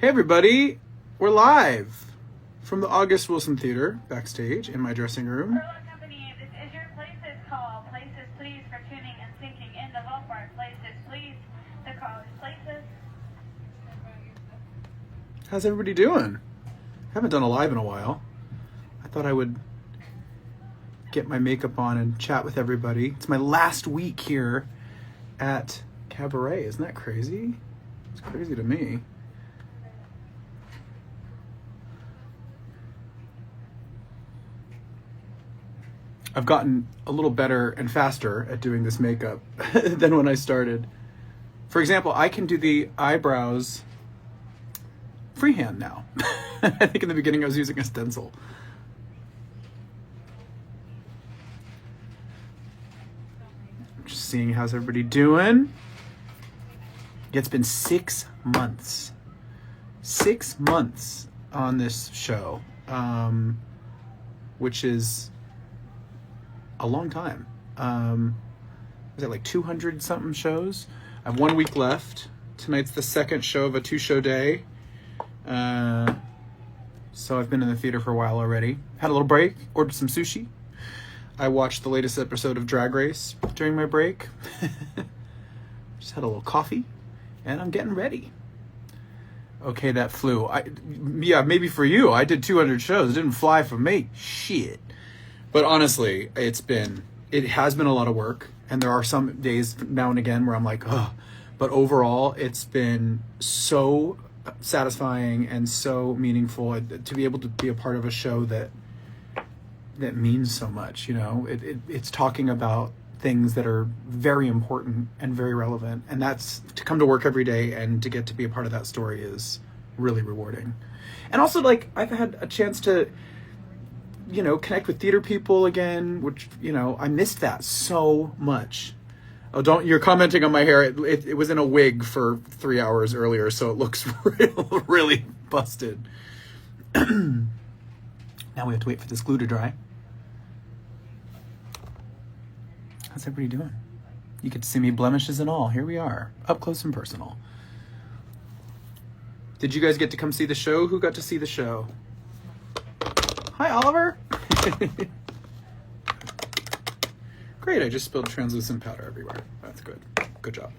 Hey everybody, we're live from the August Wilson Theater, backstage in my dressing room. Company, this is your Places call. Places, please, for tuning and sinking in the ballpark. Places, please. The call is Places. How's everybody doing? Haven't done a live in a while. I thought I would get my makeup on and chat with everybody. It's my last week here at Cabaret. Isn't that crazy? It's crazy to me. I've gotten a little better and faster at doing this makeup than when I started. For example, I can do the eyebrows freehand now. I think in the beginning I was using a stencil. Just seeing how's everybody doing. It's been 6 months. 6 months on this show, which is a long time. Was it like 200 something shows? I have 1 week left. Tonight's the second show of a 2-show day. So I've been in the theater for a while already. Had a little break, ordered some sushi. I watched the latest episode of Drag Race during my break. Just had a little coffee, and I'm getting ready. Okay, that flew. Yeah, maybe for you. I did 200 shows. It didn't fly for me. Shit. But honestly, it has been a lot of work, and there are some days now and again where I'm like, oh. But overall, it's been so satisfying and so meaningful to be able to be a part of a show that means so much. You know, it's talking about things that are very important and very relevant, and that's to come to work every day and to get to be a part of that story is really rewarding. And also, like, I've had a chance to, you know, connect with theater people again, which, you know, I missed that so much. Oh, you're commenting on my hair. It was in a wig for 3 hours earlier, so it looks really busted. Now we have to wait for this glue to dry. How's everybody doing? You get to see me, blemishes and all. Here we are, up close and personal. Did you guys get to come see the show? Who got to see the show? Hi, Oliver. Great, I just spilled translucent powder everywhere. That's good. Good job.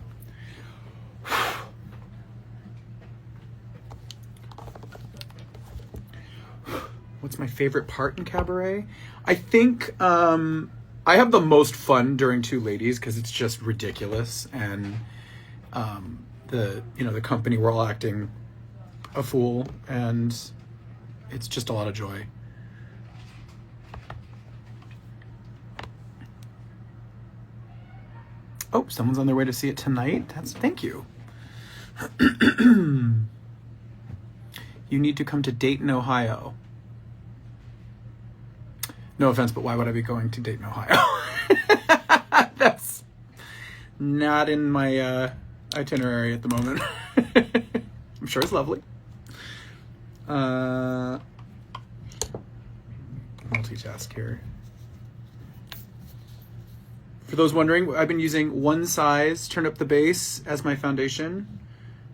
What's my favorite part in Cabaret? I think I have the most fun during Two Ladies because it's just ridiculous, and the company, we're all acting a fool, and it's just a lot of joy. Oh, someone's on their way to see it tonight. Thank you. You need to come to Dayton, Ohio. No offense, but why would I be going to Dayton, Ohio? That's not in my itinerary at the moment. I'm sure it's lovely. Multitask here. For those wondering, I've been using One Size Turn Up the Base as my foundation.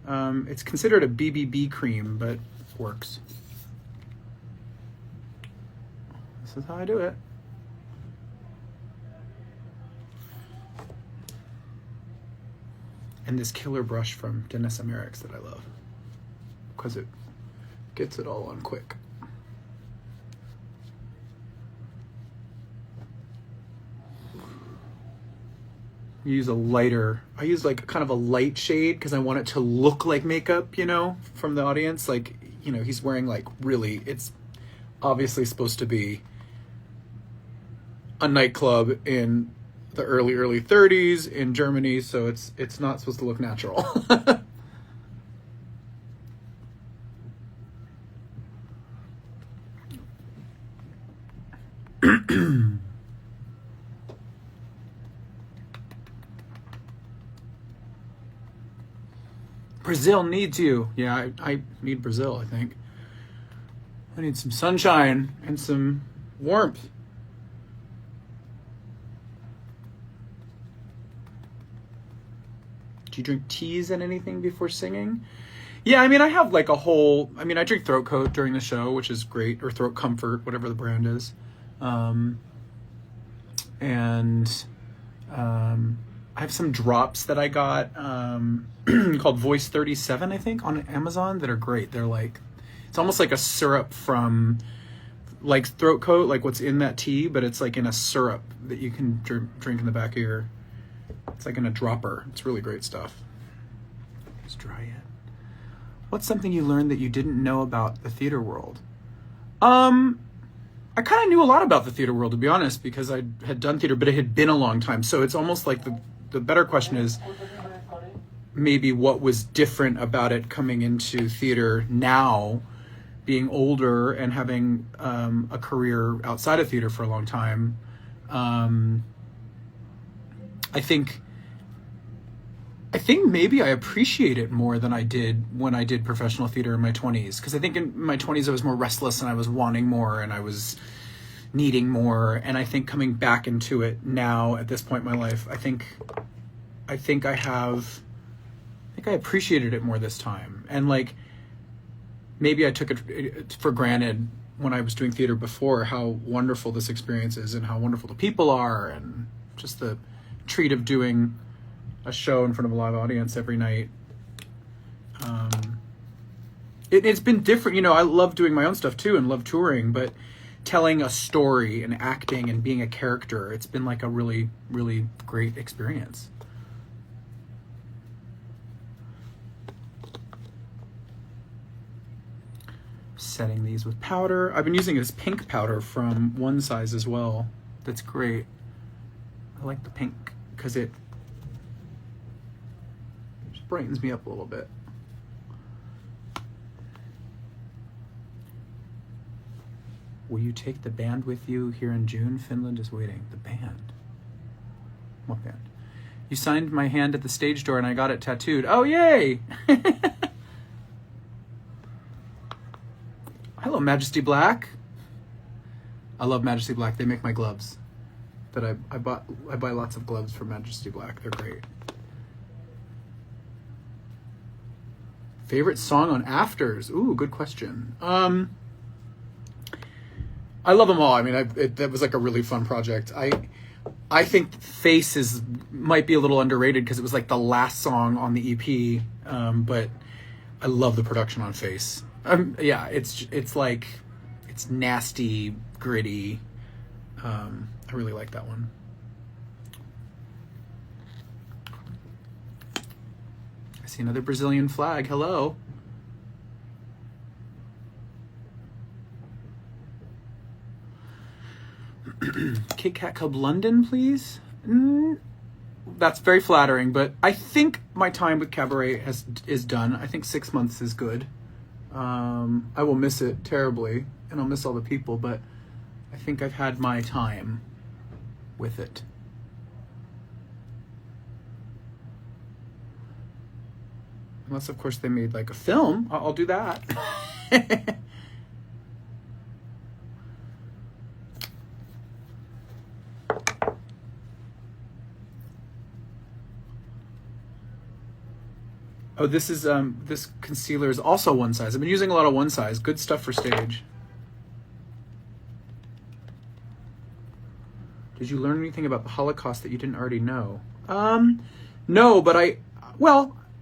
It's considered a BBB cream, but works. This is how I do it. And this killer brush from Dennis Amerix that I love, because it gets it all on quick. I use like kind of a light shade because I want it to look like makeup, you know, from the audience. Like, you know, he's wearing like really, it's obviously supposed to be a nightclub in the early 30s in Germany, so it's not supposed to look natural. Brazil needs you. Yeah, I need Brazil, I think. I need some sunshine and some warmth. Do you drink teas and anything before singing? Yeah, I mean, I have like a whole. I mean, I drink throat coat during the show, which is great, or throat comfort, whatever the brand is. And I have some drops that I got called Voice 37, I think, on Amazon that are great. They're like, it's almost like a syrup from like throat coat, like what's in that tea, but it's like in a syrup that you can drink in the back of your. It's like in a dropper. It's really great stuff. It's dry yet. What's something you learned that you didn't know about the theater world? I kind of knew a lot about the theater world, to be honest, because I had done theater, but it had been a long time. So it's almost like the better question is maybe what was different about it coming into theater now, being older and having a career outside of theater for a long time. I think maybe I appreciate it more than I did when I did professional theater in my 20s. Because I think in my 20s I was more restless and I was wanting more and I was needing more. And I think coming back into it now at this point in my life, I think I appreciated it more this time. And like maybe I took it for granted when I was doing theater before how wonderful this experience is and how wonderful the people are and just the treat of doing a show in front of a live audience every night. It's been different. You know, I love doing my own stuff too and love touring, but telling a story and acting and being a character, it's been like a really, really great experience. Setting these with powder. I've been using this pink powder from One Size as well. That's great. I like the pink because it just brightens me up a little bit. Will you take the band with you here in June? Finland is waiting. The band? What band? You signed my hand at the stage door and I got it tattooed. Oh, yay! Hello, Majesty Black. I love Majesty Black. They make my gloves. That I buy lots of gloves from Majesty Black. They're great. Favorite song on Afters? Ooh, good question. I love them all. I mean, that was like a really fun project. I think Face might be a little underrated because it was like the last song on the EP. But I love the production on Face. Yeah, it's like it's nasty, gritty. I really like that one. I see another Brazilian flag. Hello. Kit Kat Club London, please. That's very flattering, but I think my time with Cabaret is done. I think 6 months is good. I will miss it terribly, and I'll miss all the people, but I think I've had my time with it. Unless, of course, they made like a film. I'll do that. Oh, this is this concealer is also One Size. I've been using a lot of One Size. Good stuff for stage. Did you learn anything about the Holocaust that you didn't already know? No, but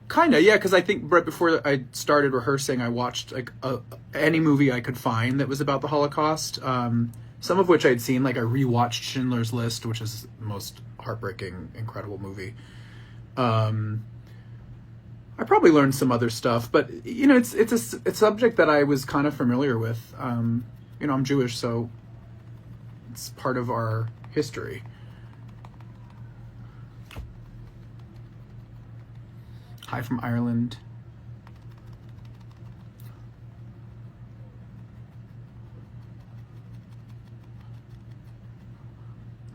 kind of, yeah, because I think right before I started rehearsing, I watched like any movie I could find that was about the Holocaust. Some of which I'd seen, like I rewatched Schindler's List, which is the most heartbreaking, incredible movie. I probably learned some other stuff, but you know, it's a subject that I was kind of familiar with. You know, I'm Jewish, so it's part of our history. Hi from Ireland.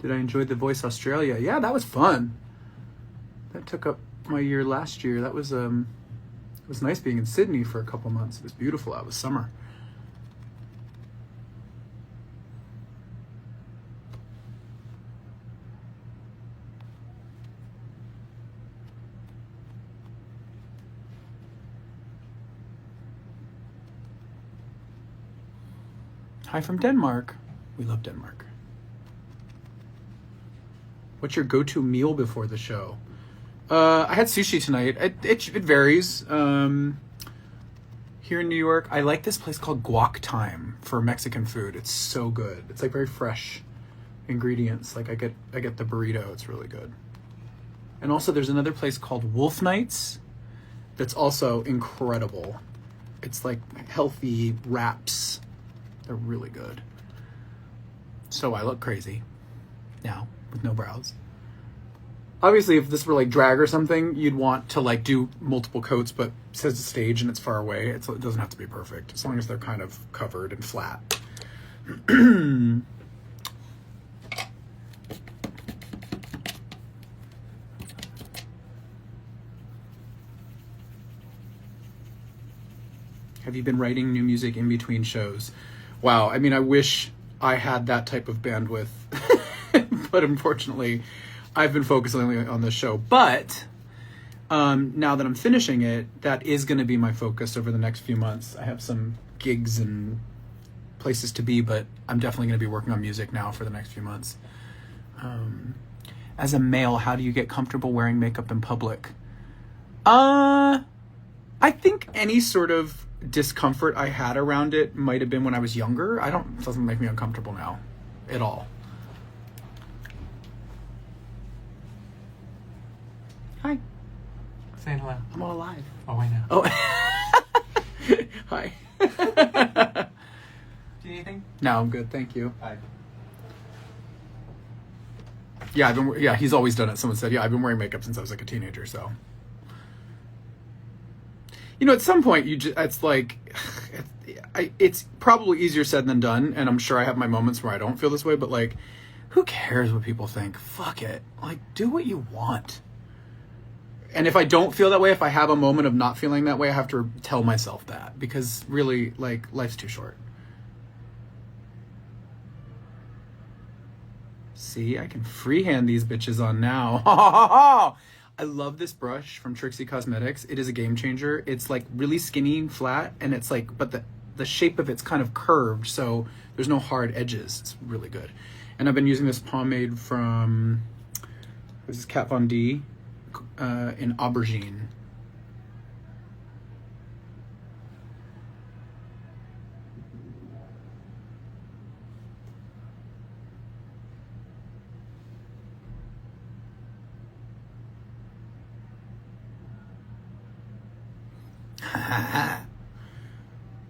Did I enjoy The Voice Australia? Yeah, that was fun. That took up my year last year. That was it was nice being in Sydney for a couple months. It was beautiful out. It was summer. Hi from Denmark. We love Denmark. What's your go-to meal before the show? I had sushi tonight. It varies. Here in New York, I like this place called Guac Time for Mexican food. It's so good. It's like very fresh ingredients. Like I get the burrito. It's really good. And also there's another place called Wolf Nights that's also incredible. It's like healthy wraps. They're really good. So I look crazy now with no brows. Obviously, if this were like drag or something, you'd want to like do multiple coats, but since it's a stage and it's far away, it doesn't have to be perfect. As long as they're kind of covered and flat. Have you been writing new music in between shows? Wow, I mean, I wish I had that type of bandwidth, but unfortunately, I've been focusing on the show. But now that I'm finishing it, that is going to be my focus over the next few months. I have some gigs and places to be, but I'm definitely going to be working on music now for the next few months. As a male, how do you get comfortable wearing makeup in public? I think any sort of discomfort I had around it might have been when I was younger. It doesn't make me uncomfortable now at all. Hi. Saying hello. I'm all alive. Oh, I know. Oh. Hi. Do you need anything? No, I'm good. Thank you. Hi. Yeah, he's always done it. Someone said, yeah, I've been wearing makeup since I was like a teenager, so. You know, at some point, it's like, it's probably easier said than done, and I'm sure I have my moments where I don't feel this way, but like, who cares what people think? Fuck it. Like, do what you want. And if I don't feel that way, if I have a moment of not feeling that way, I have to tell myself that, because really, like, life's too short. See, I can freehand these bitches on now. I love this brush from Trixie Cosmetics. It is a game changer. It's like really skinny and flat, and it's like, but the shape of it's kind of curved, so there's no hard edges. It's really good. And I've been using this pomade from, this is Kat Von D in Aubergine.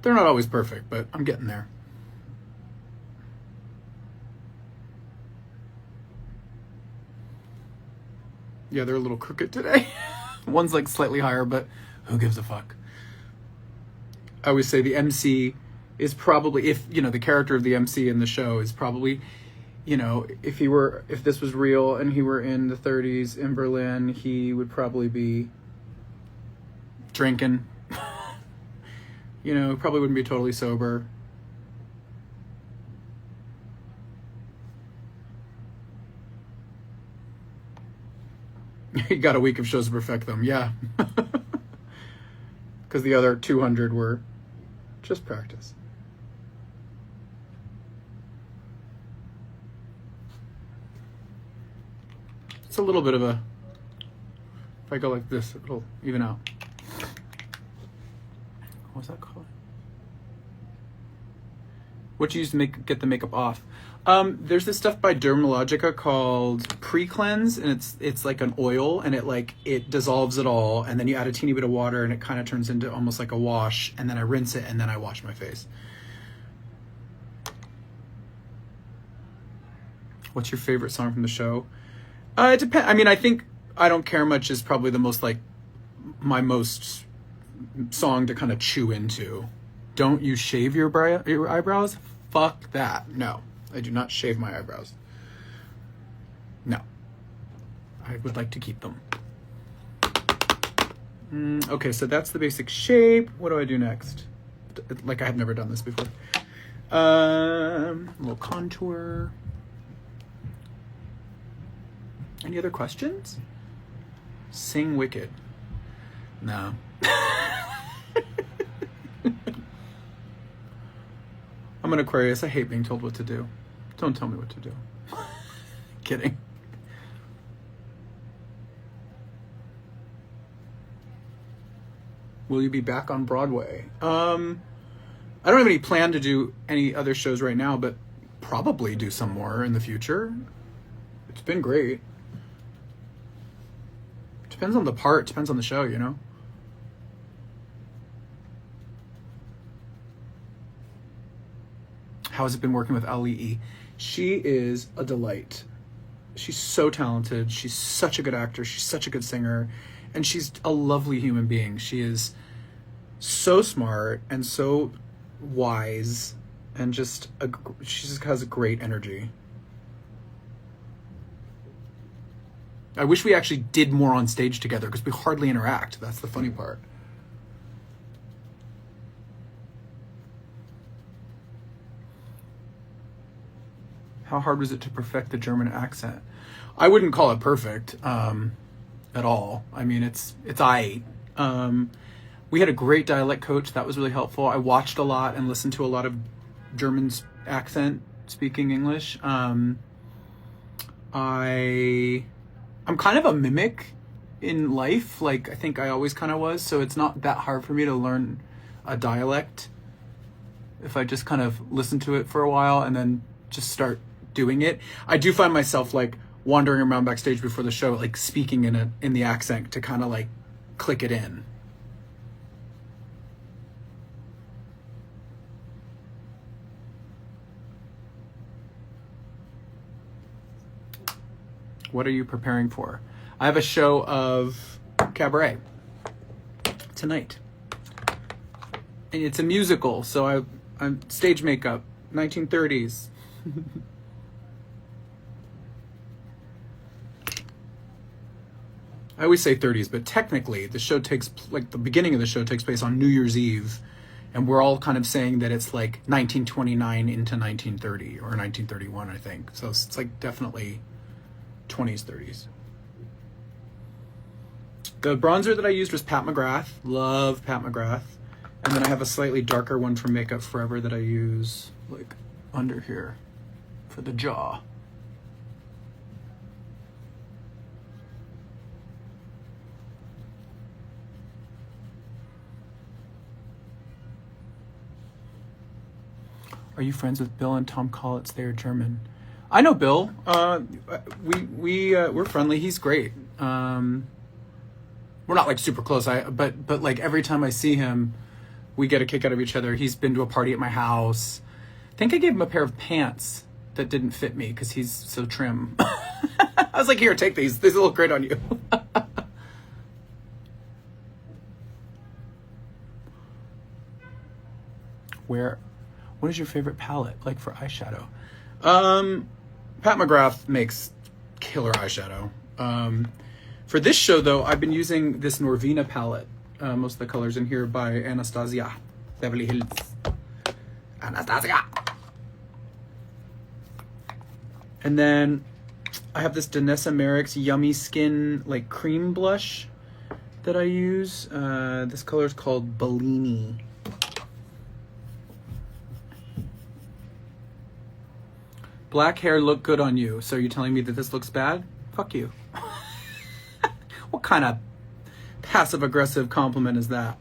They're not always perfect, but I'm getting there. Yeah, they're a little crooked today. One's like slightly higher, but who gives a fuck? I always say the MC is probably, if, you know, the character of the MC in the show is probably, you know, if this was real and he were in the 30s in Berlin, he would probably be drinking. You know, probably wouldn't be totally sober. He got a week of shows to perfect them, yeah. Because the other 200 were just practice. It's a little bit of a, if I go like this, it'll even out. What's that called? What you use to get the makeup off? There's this stuff by Dermalogica called Pre-Cleanse, and it's like an oil, and it dissolves it all, and then you add a teeny bit of water, and it kind of turns into almost like a wash, and then I rinse it, and then I wash my face. What's your favorite song from the show? It depends. I mean, I think I Don't Care Much is probably the most my most song to kind of chew into. Don't you shave your eyebrows? Fuck that. No, I do not shave my eyebrows. No. I would like to keep them. Okay, so that's the basic shape. What do I do next? Like I have never done this before. A little contour. Any other questions? Sing Wicked. No. I'm I'm an Aquarius. I hate being told what to do. Don't tell me what to do. Kidding. Will you be back on Broadway? I don't have any plan to do any other shows right now, but probably do some more in the future. It's been great. Depends on the part, depends on the show, you know? How has it been working with Ali? She is a delight. She's so talented. She's such a good actor. She's such a good singer. And she's a lovely human being. She is so smart and so wise and she just has a great energy. I wish we actually did more on stage together because we hardly interact. That's the funny part. How hard was it to perfect the German accent? I wouldn't call it perfect at all. I mean, it's aight. We had a great dialect coach. That was really helpful. I watched a lot and listened to a lot of German accent speaking English. I'm kind of a mimic in life. Like, I think I always kind of was. So it's not that hard for me to learn a dialect if I just kind of listen to it for a while and then just start doing it. I do find myself like wandering around backstage before the show, like speaking in the accent to kind of like click it in. What are you preparing for? I have a show of Cabaret tonight. And it's a musical, so I'm stage makeup, 1930s. I always say 30s, but technically the show the beginning of the show takes place on New Year's Eve, and we're all kind of saying that it's like 1929 into 1930 or 1931, I think. So it's like definitely 20s, 30s. The bronzer that I used was Pat McGrath. Love Pat McGrath. And then I have a slightly darker one from Makeup Forever that I use like under here for the jaw. Are you friends with Bill and Tom Collitz? They are German. I know Bill. We're friendly. He's great. We're not like super close. But like every time I see him, we get a kick out of each other. He's been to a party at my house. I think I gave him a pair of pants that didn't fit me because he's so trim. I was like, here, take these. These look great on you. What is your favorite palette like for eyeshadow? Pat McGrath makes killer eyeshadow. For this show, though, I've been using this Norvina palette. Most of the colors in here by Anastasia, Beverly Hills. Anastasia! And then I have this Danessa Merrick's Yummy Skin like cream blush that I use. This color is called Bellini. Black hair look good on you. So you're telling me that this looks bad? Fuck you. What kind of passive-aggressive compliment is that?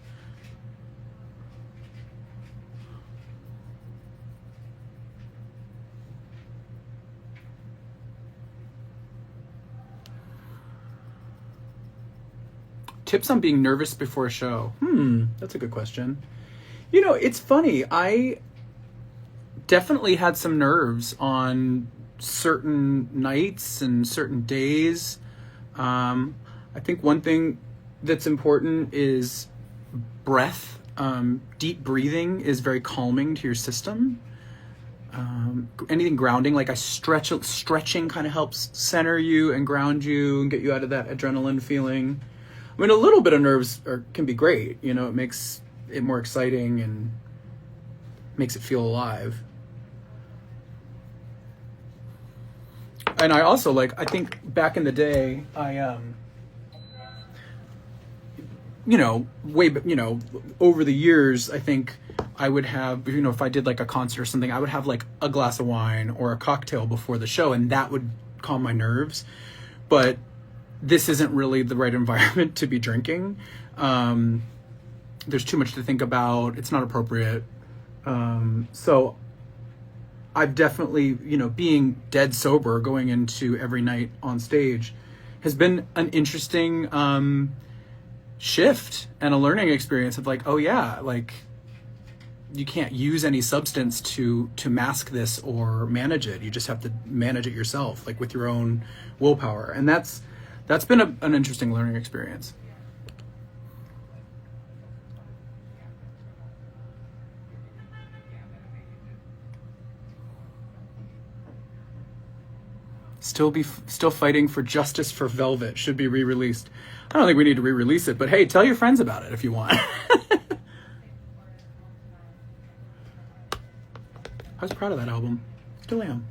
Tips on being nervous before a show. That's a good question. You know, it's funny. I definitely had some nerves on certain nights and certain days. I think one thing that's important is breath. Deep breathing is very calming to your system. Anything grounding, like stretching kind of helps center you and ground you and get you out of that adrenaline feeling. I mean, a little bit of nerves can be great. You know, it makes it more exciting and makes it feel alive. And I also I think back in the day, over the years, I think I would have, if I did like a concert or something, I would have like a glass of wine or a cocktail before the show, and that would calm my nerves. But this isn't really the right environment to be drinking. There's too much to think about. It's not appropriate. So I've definitely, being dead sober going into every night on stage has been an interesting shift and a learning experience of like, oh yeah, like you can't use any substance to mask this or manage it. You just have to manage it yourself, like with your own willpower. And that's been an interesting learning experience. Still fighting for justice for Velvet. Should be re-released. I don't think we need to re-release it, but hey, tell your friends about it if you want. I was proud of that album. Still am.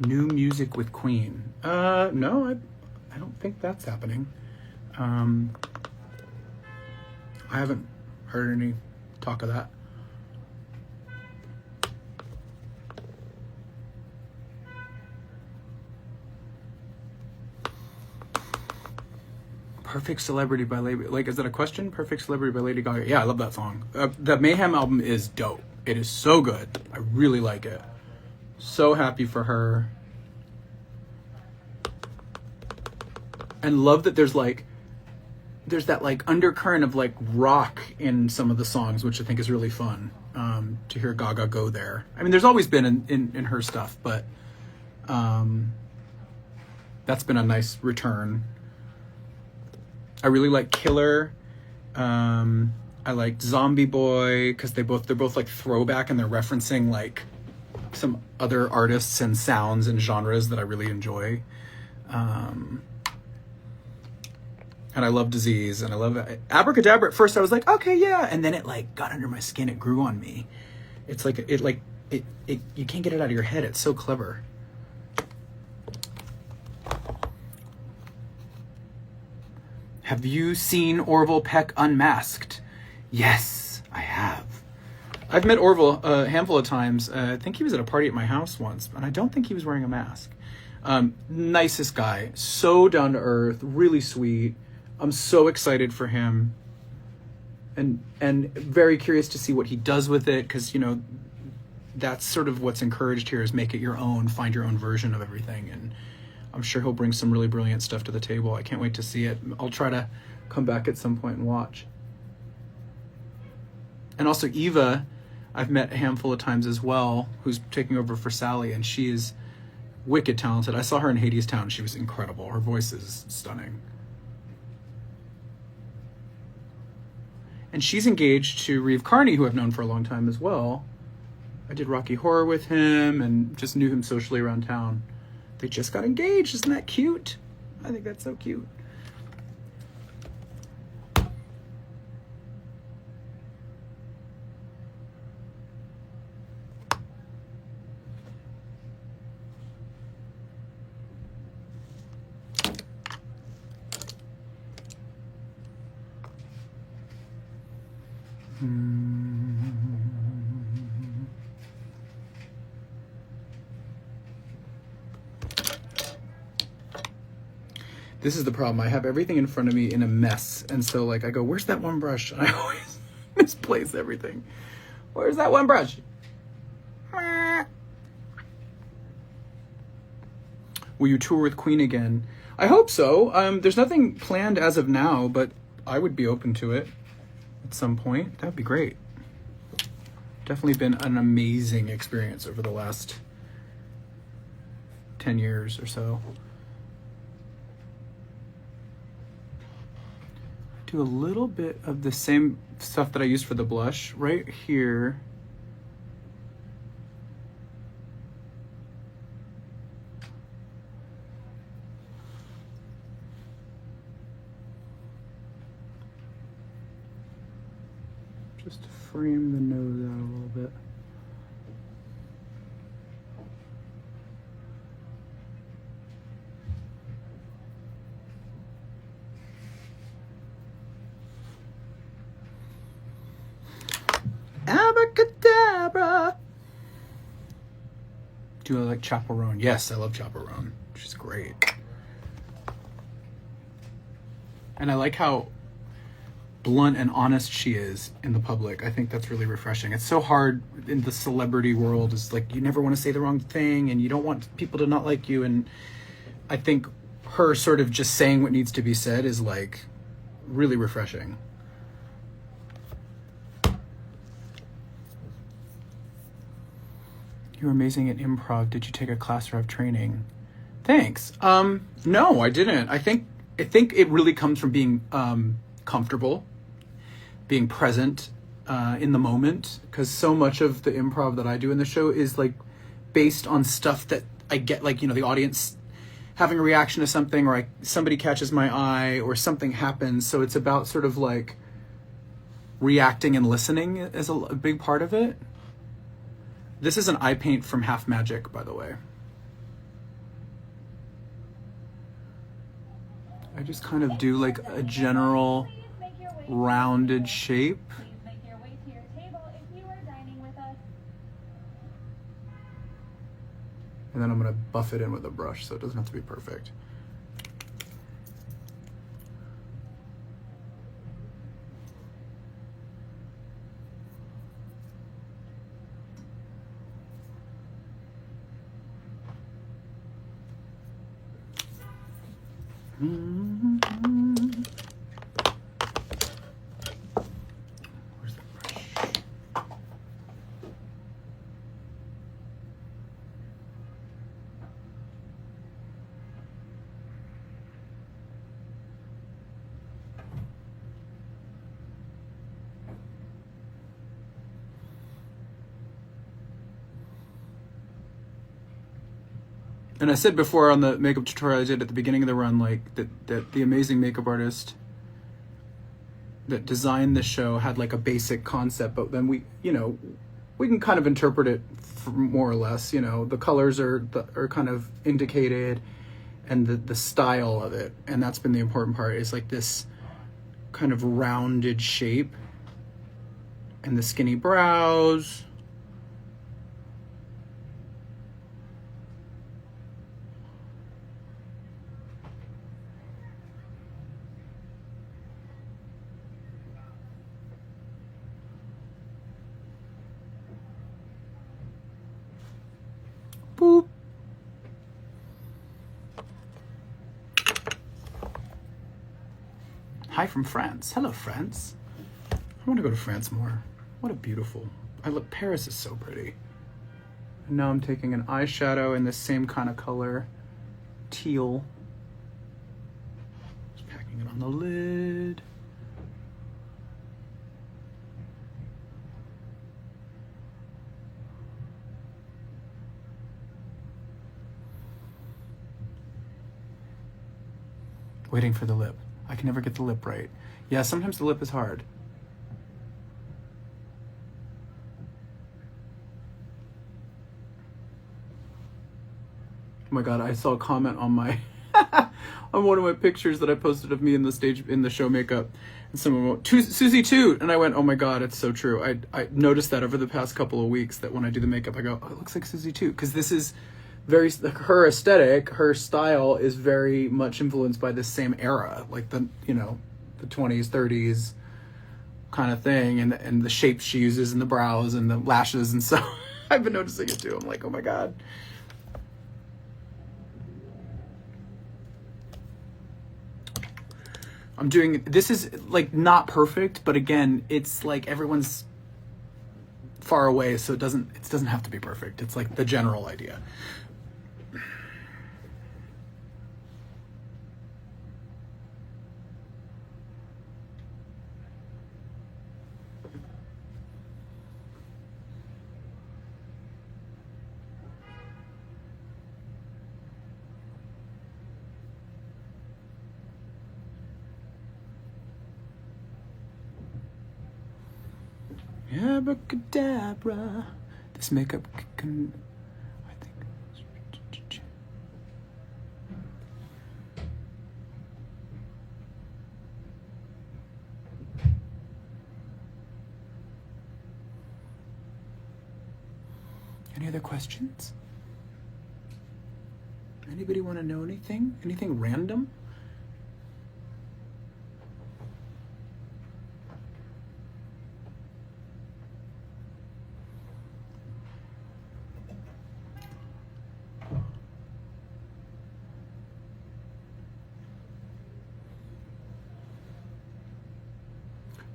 New music with Queen. No, I don't think that's happening. I haven't heard any talk of that. Perfect Celebrity by Lady... Like, is that a question? Perfect Celebrity by Lady Gaga. Yeah, I love that song. The Mayhem album is dope. It is so good. I really like it. So happy for her. And love that there's that like undercurrent of like rock in some of the songs, which I think is really fun to hear Gaga go there. I mean, there's always been in her stuff, but that's been a nice return. I really like Killer. I liked Zombie Boy because they're both like throwback and they're referencing like some other artists and sounds and genres that I really enjoy. And I love Disease, and I love Abracadabra. At first I was like, okay, yeah, and then it like got under my skin. It grew on me. It's like it you can't get it out of your head. It's so clever. Have you seen Orville Peck unmasked? Yes, I have. I've met Orville a handful of times. I think he was at a party at my house once, and I don't think he was wearing a mask. Nicest guy, so down to earth, really sweet. I'm so excited for him, and very curious to see what he does with it, because that's sort of what's encouraged here, is make it your own, find your own version of everything, and I'm sure he'll bring some really brilliant stuff to the table. I can't wait to see it. I'll try to come back at some point and watch. And also Eva, I've met a handful of times as well, who's taking over for Sally, and she is wicked talented. I saw her in Hadestown. She was incredible. Her voice is stunning. And she's engaged to Reeve Carney, who I've known for a long time as well. I did Rocky Horror with him and just knew him socially around town. They just got engaged. Isn't that cute? I think that's so cute. This is the problem. I have everything in front of me in a mess. And so like I go, where's that one brush? And I always misplace everything. Where's that one brush? Will you tour with Queen again? I hope so. There's nothing planned as of now, but I would be open to it at some point. That'd be great. Definitely been an amazing experience over the last 10 years or so. Do a little bit of the same stuff that I used for the blush right here. Just to frame the nose out a little bit. Do you like Chaperone? Yes, I love Chaperone. She's great. And I like how blunt and honest she is in the public. I think that's really refreshing. It's so hard in the celebrity world. It's like you never want to say the wrong thing and you don't want people to not like you. And I think her sort of just saying what needs to be said is like really refreshing. You're amazing at improv. Did you take a class or have training? Thanks. No, I didn't. I think it really comes from being comfortable, being present in the moment, because so much of the improv that I do in the show is like based on stuff that I get, like, you know, the audience having a reaction to something, or somebody catches my eye, or something happens. So it's about sort of like reacting and listening as a big part of it. This is an eye paint from Half Magic, by the way. I just kind of do like a general rounded shape. Please make your way to your table if you are dining with us. And then I'm going to buff it in with a brush so it doesn't have to be perfect. Where's the brush? And I said before on the makeup tutorial I did at the beginning of the run, like that the amazing makeup artist that designed the show had like a basic concept, but then we can kind of interpret it more or less. You know, the colors are kind of indicated, and the style of it, and that's been the important part, is like this kind of rounded shape and the skinny brows. Boop. Hi from France. Hello, France. I want to go to France more. What a beautiful... Paris is so pretty. And now I'm taking an eyeshadow in the same kind of color. Teal. Just packing it on the lid. Waiting for the lip. I can never get the lip right. Yeah, sometimes the lip is hard. Oh my god, I saw a comment on my on one of my pictures that I posted of me in the show makeup, and someone wrote Susie Tooth, and I went, oh my god, it's so true. I noticed that over the past couple of weeks, that when I do the makeup I go, oh, it looks like Susie Tooth, because this is very, her aesthetic, her style is very much influenced by this same era, like the 20s, 30s kind of thing, and the shapes she uses, and the brows and the lashes, and so I've been noticing it too. I'm like, oh my god. This is like not perfect, but again, it's like everyone's far away, so it doesn't have to be perfect. It's like the general idea. Abracadabra. This makeup can, I think. Any other questions? Anybody want to know anything? Anything random?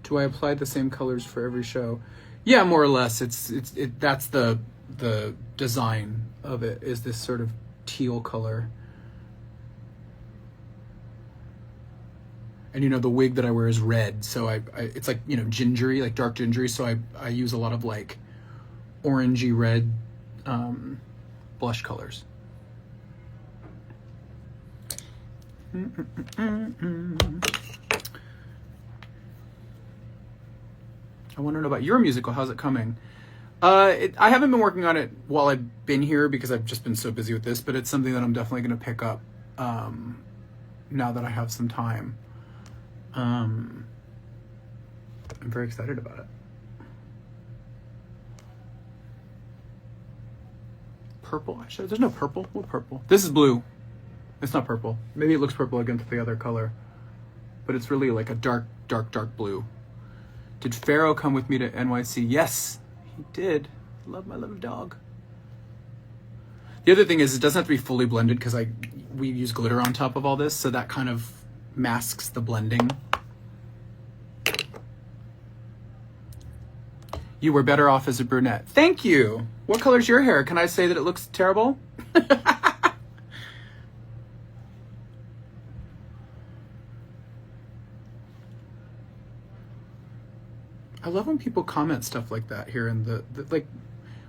Do I apply the same colors for every show? Yeah, more or less. That's the design of it, is this sort of teal color. And the wig that I wear is red, so I it's like, gingery, like dark gingery, so I use a lot of like orangey red blush colors. I want to know about your musical. How's it coming? I haven't been working on it while I've been here because I've just been so busy with this, but it's something that I'm definitely going to pick up now that I have some time. I'm very excited about it. Purple eyeshadow? There's no purple. What purple? This is blue. It's not purple. Maybe it looks purple against the other color, but it's really like a dark blue. Did Pharaoh come with me to NYC? Yes, he did. Love my little dog. The other thing is, it doesn't have to be fully blended because we use glitter on top of all this, so that kind of masks the blending. You were better off as a brunette. Thank you. What color's your hair? Can I say that it looks terrible? I love when people comment stuff like that here in the like,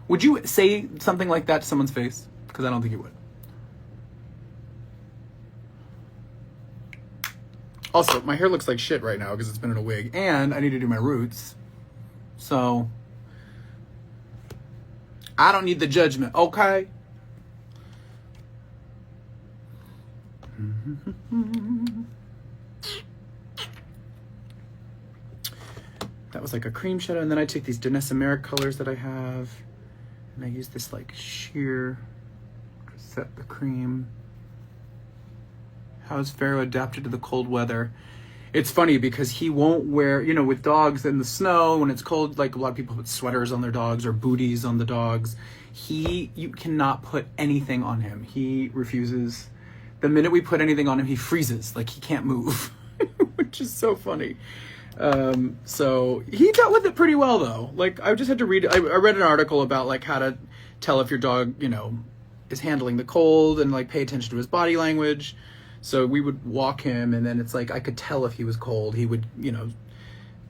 would you say something like that to someone's face? Because I don't think you would. Also, my hair looks like shit right now because it's been in a wig, and I need to do my roots. So, I don't need the judgment, okay? That was like a cream shadow, and then I take these Danessa Merrick colors that I have, and I use this like sheer to set the cream. How's Pharaoh adapted to the cold weather? It's funny because he won't wear, with dogs in the snow, when it's cold, like a lot of people put sweaters on their dogs or booties on the dogs. You cannot put anything on him. He refuses. The minute we put anything on him, he freezes, like he can't move, which is so funny. So he dealt with it pretty well though. Like I just had to read, I read an article about like how to tell if your dog, is handling the cold and like pay attention to his body language. So we would walk him, and then it's like I could tell if he was cold. He would,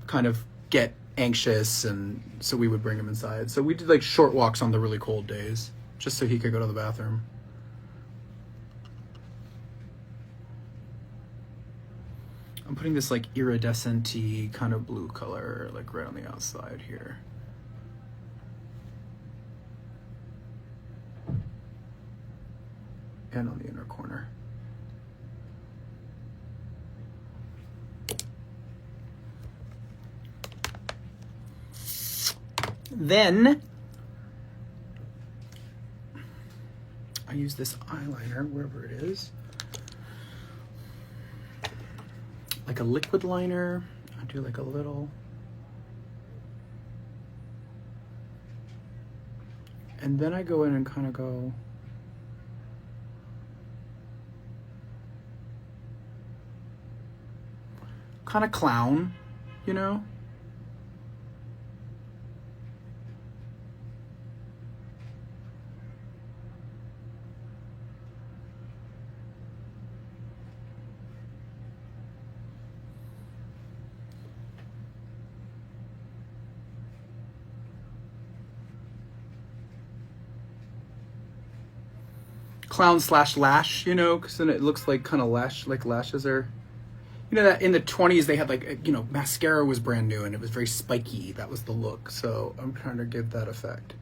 kind of get anxious, and so we would bring him inside. So we did like short walks on the really cold days just so he could go to the bathroom. I'm putting this like iridescent-y kind of blue color like right on the outside here. And on the inner corner. Then I use this eyeliner wherever it is. Like a liquid liner. I do like a little. And then I go in and kind of go. Kind of clown, Clown / lash, because then it looks like kind of lashes are, that in the 20s they had like, mascara was brand new and it was very spiky. That was the look. So I'm trying to give that effect.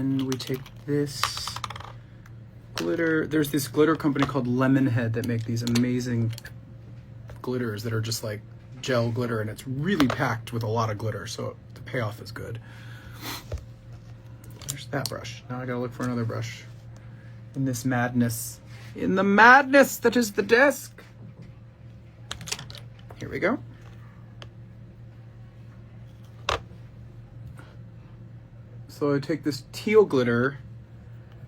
then we take this glitter. There's this glitter company called Lemonhead that make these amazing glitters that are just like gel glitter, and it's really packed with a lot of glitter, so the payoff is good. There's that brush. Now I gotta look for another brush in this madness. In the madness that is the desk. Here we go. So I take this teal glitter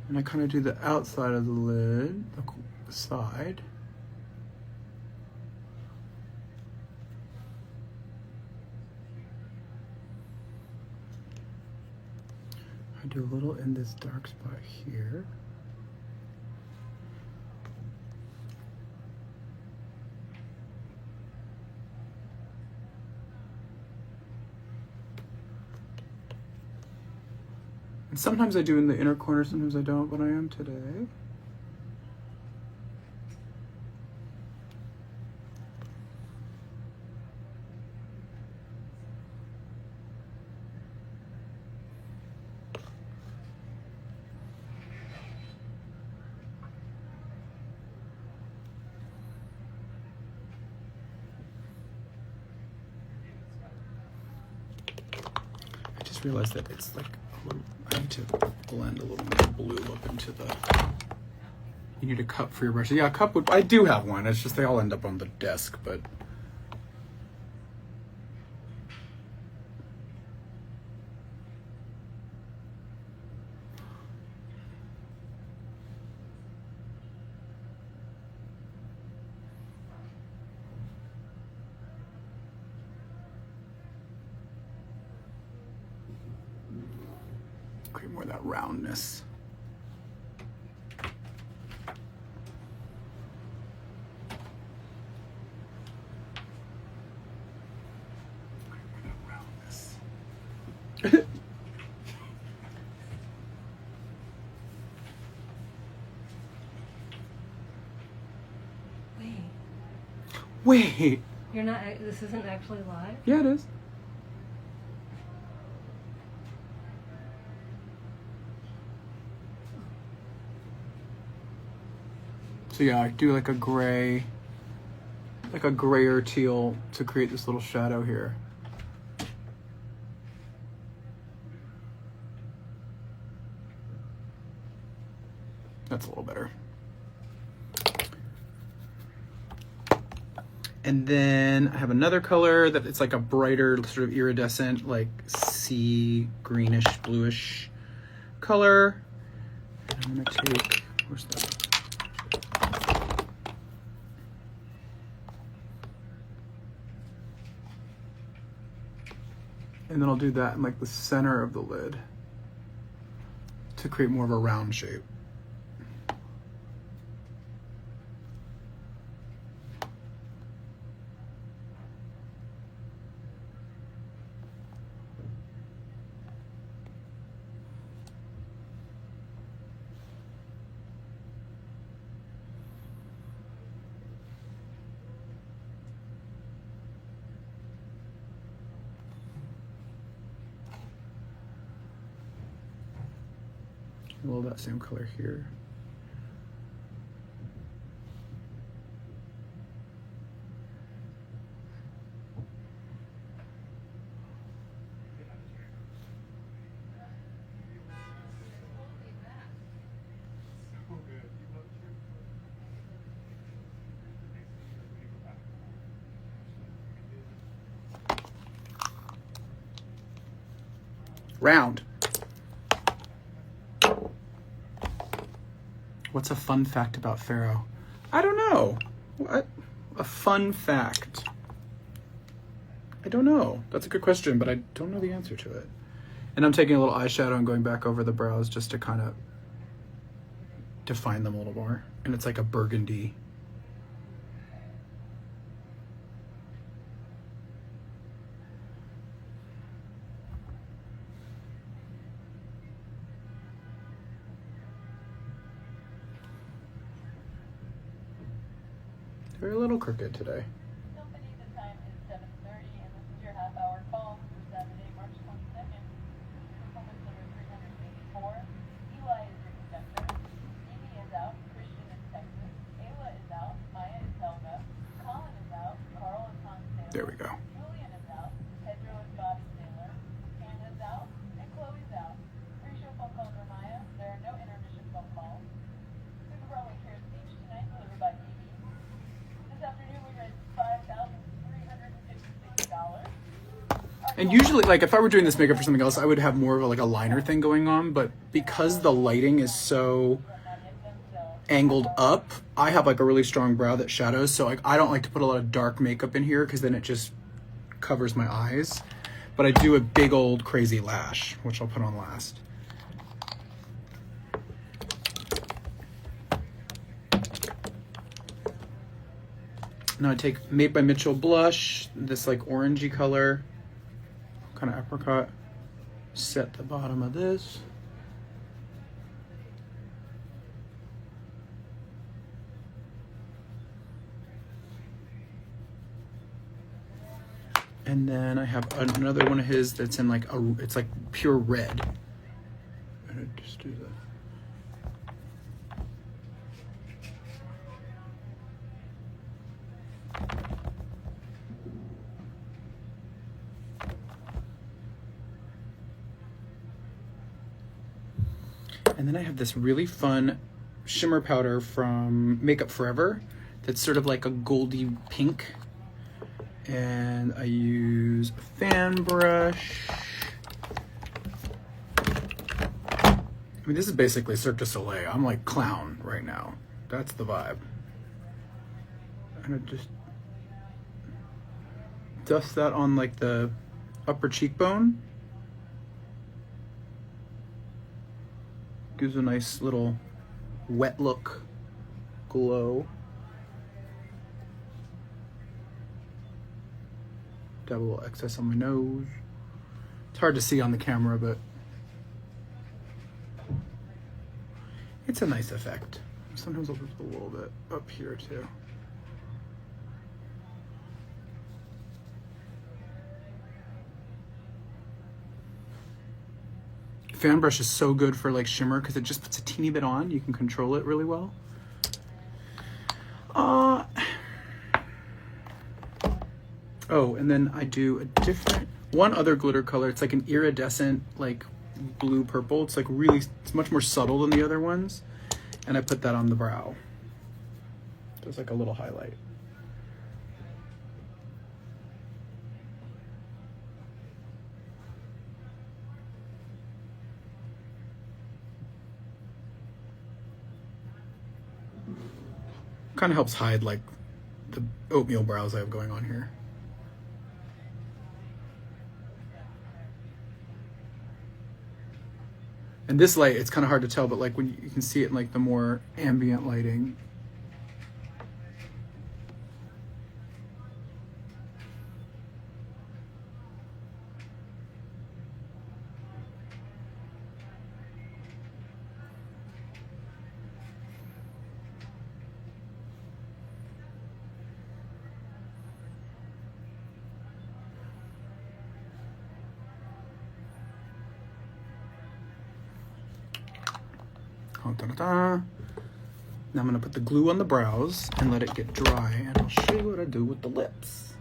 and I kind of do the outside of the lid, the side. I do a little in this dark spot here. And sometimes I do in the inner corner, sometimes I don't, but I am today. I just realized that it's like a little, I need to blend a little more blue up into the, you need a cup for your brushes. Yeah, a cup would, I do have one, it's just they all end up on the desk, but. Create more of that roundness. Wait. You're not. This isn't actually live. Yeah, it is. So yeah, I do like a gray, like a grayer teal to create this little shadow here. That's a little better. And then I have another color that it's like a brighter, sort of iridescent, like sea greenish, bluish color. And I'm gonna take, where's that? And then I'll do that in like the center of the lid to create more of a round shape. A little of that same color here. Round. What's a fun fact about Pharaoh? I don't know. What? A fun fact. I don't know. That's a good question, but I don't know the answer to it. And I'm taking a little eyeshadow and going back over the brows just to kind of define them a little more. And it's like a burgundy. They're a little crooked today. Company, the time is 7:30, and this is your half-hour call for Saturday, March 22nd. Performance number 384. There we go. Julian is out. Pedro and Bobby Taylor. Hannah's out. And Chloe's out. Pre-show phone calls are Maya. There are no intermission phone calls. Super Broadway Care speech tonight delivered by TV. This afternoon we raised $5,356. And usually, like, if I were doing this makeup for something else, I would have more of like a liner thing going on. But because the lighting is so angled up, I have like a really strong brow that shadows. So like, I don't like to put a lot of dark makeup in here because then it just covers my eyes. But I do a big old crazy lash, which I'll put on last. Now I take Made by Mitchell blush, this like orangey color, kind of apricot, set the bottom of this. And then I have another one of his that's in like it's like pure red. I'm gonna just do that. And then I have this really fun shimmer powder from Makeup Forever that's sort of like a goldy pink. And I use a fan brush. I mean, this is basically Cirque du Soleil. I'm like clown right now. That's the vibe. And I just dust that on like the upper cheekbone. Gives a nice little wet look, glow. Dab a little excess on my nose. It's hard to see on the camera, but it's a nice effect. Sometimes I'll just put a little bit up here too. Fan brush is so good for like shimmer because it just puts a teeny bit on. You can control it really well. Oh, and then I do one other glitter color. It's like an iridescent, like blue purple. It's like really, it's much more subtle than the other ones. And I put that on the brow. There's like a little highlight. Kind of helps hide like the oatmeal brows I have going on here. And this light, it's kind of hard to tell, but like when you can see it in like the more ambient lighting. Now I'm gonna put the glue on the brows and let it get dry, and I'll show you what I do with the lips.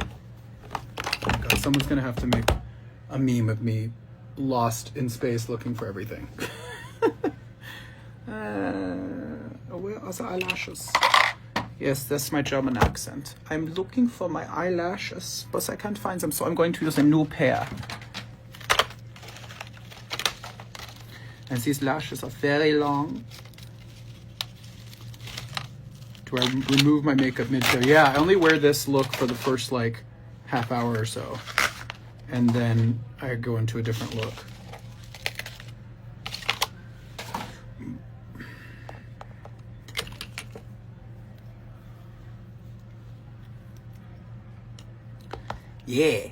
Oh my God, someone's gonna have to make a meme of me lost in space looking for everything. Where are the eyelashes? Yes, that's my German accent. I'm looking for my eyelashes, but I can't find them, so I'm going to use a new pair. And these lashes are very long. Do I remove my makeup mid-show? Yeah, I only wear this look for the first like half hour or so. And then I go into a different look. Yeah.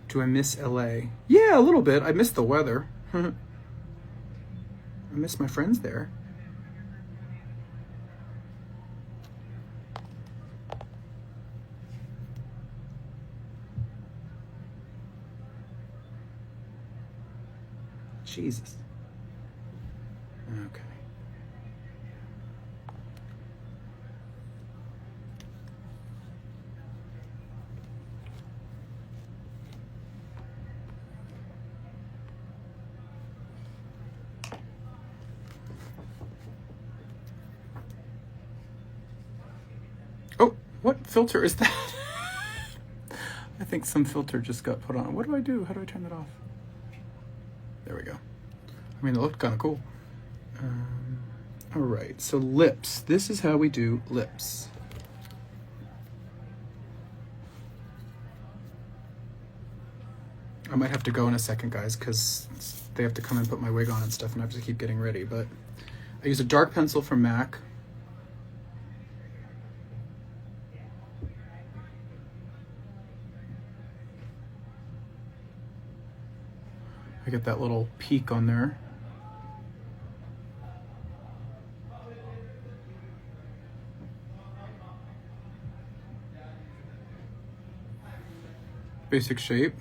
Do I miss LA? Yeah, a little bit. I miss the weather. I miss my friends there. Jesus. Okay. What filter is that? I think some filter just got put on. What do I do? How do I turn that off? There we go. I mean, it looked kind of cool. All right, so lips. This is how we do lips. I might have to go in a second, guys, because they have to come and put my wig on and stuff, and I have to keep getting ready. But I use a dark pencil from MAC. I get that little peak on there. Basic shape.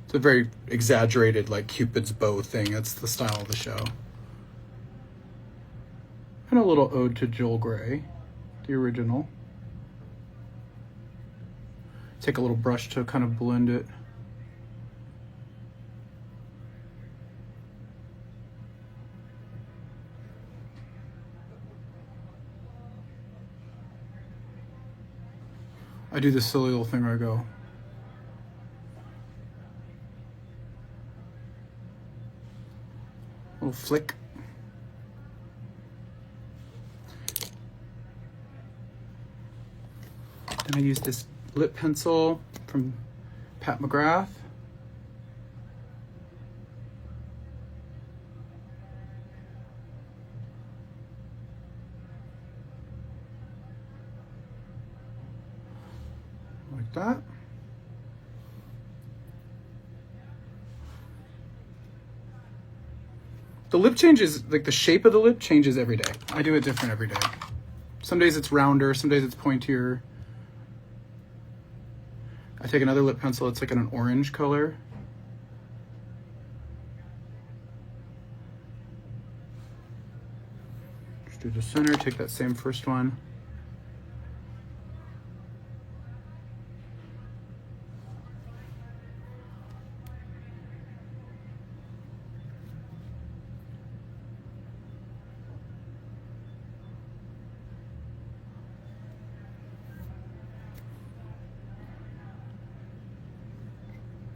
It's a very exaggerated, like Cupid's bow thing. That's the style of the show. And a little ode to Joel Grey, the original. Take a little brush to kind of blend it. I do this silly little thing where I go, little flick. Then I use this lip pencil from Pat McGrath. Like that. The lip changes, like the shape of the lip changes every day. I do it different every day. Some days it's rounder, some days it's pointier. I take another lip pencil, it's like in an orange color. Just do the center, take that same first one.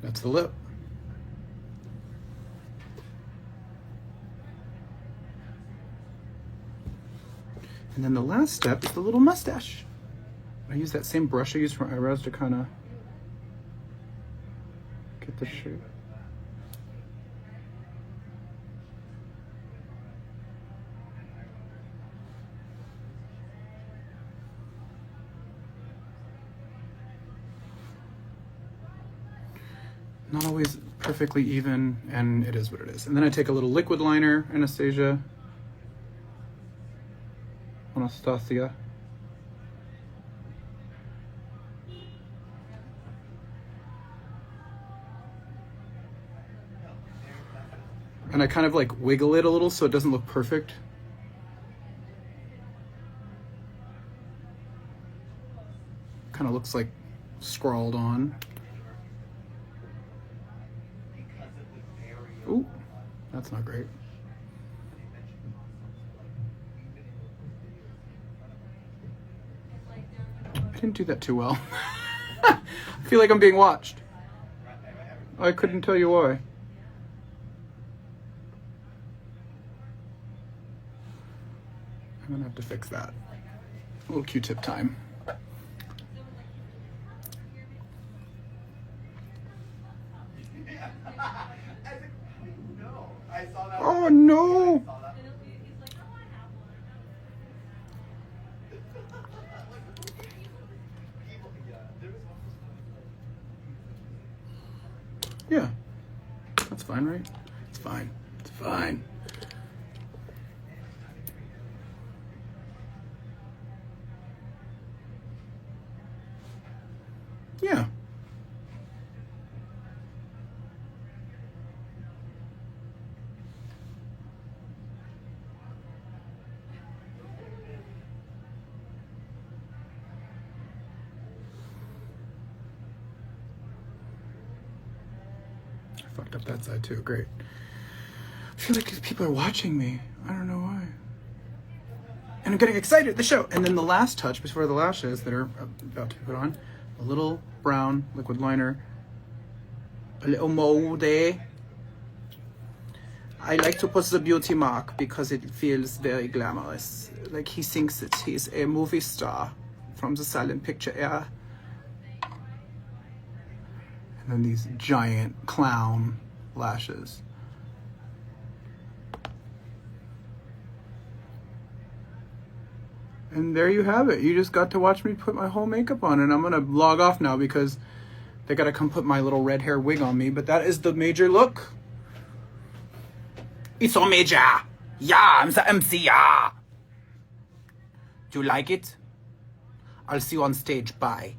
That's the lip. And then the last step is the little mustache. I use that same brush I use for eyebrows to kind of get the shape. Not always perfectly even, and it is what it is. And then I take a little liquid liner, Anastasia. And I kind of like wiggle it a little so it doesn't look perfect. Kind of looks like scrawled on. Ooh, that's not great. I didn't do that too well. I feel like I'm being watched. I couldn't tell you why. I'm gonna have to fix that. A little Q-tip time. Oh no! Yeah, that's fine, right? It's fine. It's fine. Yeah. fucked up that side too. Great. I feel like people are watching me. I don't know why. And I'm getting excited at the show. And then the last touch before the lashes that are about to be put on, a little brown liquid liner, a little moldy. I like to put the beauty mark because it feels very glamorous. Like he thinks that he's a movie star from the silent picture era. And then these giant clown lashes. And there you have it. You just got to watch me put my whole makeup on, and I'm gonna log off now because they gotta come put my little red hair wig on me. But that is the major look. It's so major. Yeah, I'm the Emcee. Yeah. Do you like it? I'll see you on stage. Bye.